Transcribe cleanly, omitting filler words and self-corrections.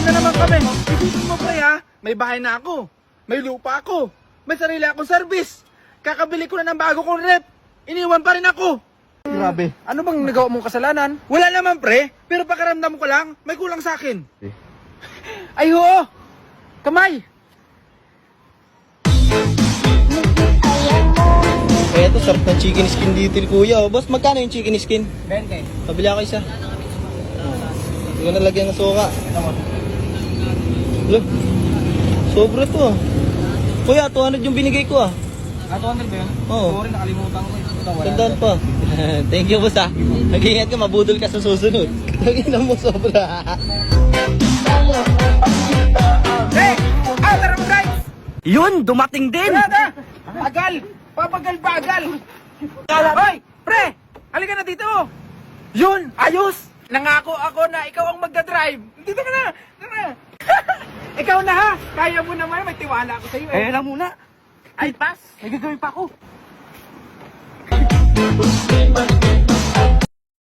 na naman kami. Isipin mo pre ha, may bahay na ako. May lupa ako. May sarili akong service. Kakabili ko na ng bago kong rep. Iniwan pa rin ako. Grabe. Ano bang nagawa mong kasalanan? Wala naman pre, pero pakiramdam ko lang, may kulang sa akin. Ay oo! Kamay! Eto, sarap ng chicken skin dito ni Kuya. Oh. Boss, magkano yung chicken skin? 20. Pabili ako isa. Hindi ko nalagyan ng suka. Look, sobra to ah. Kuya, 200 yung binigay ko ah. 200 ba yun? Oo. Sorry, nakalimutan ko eh. Ito, wala. Tandaan pa. Thank you, boss ah. Mag-ingat ka, mabudol ka sa susunod. Tagin mo sobra. Hey! Tara mo guys! Yun, dumating din! Brada! Bagal! Papagal-bagal! Hoy! Pre! Halika na dito! Yun, ayos! Nangako ako na ikaw ang magdadrive! Dito ka na! Tara! Ikaw na ha! Kaya mo naman, may tiwala ako sa'yo eh. lang muna. Ay, pass! May gagawin pa ako.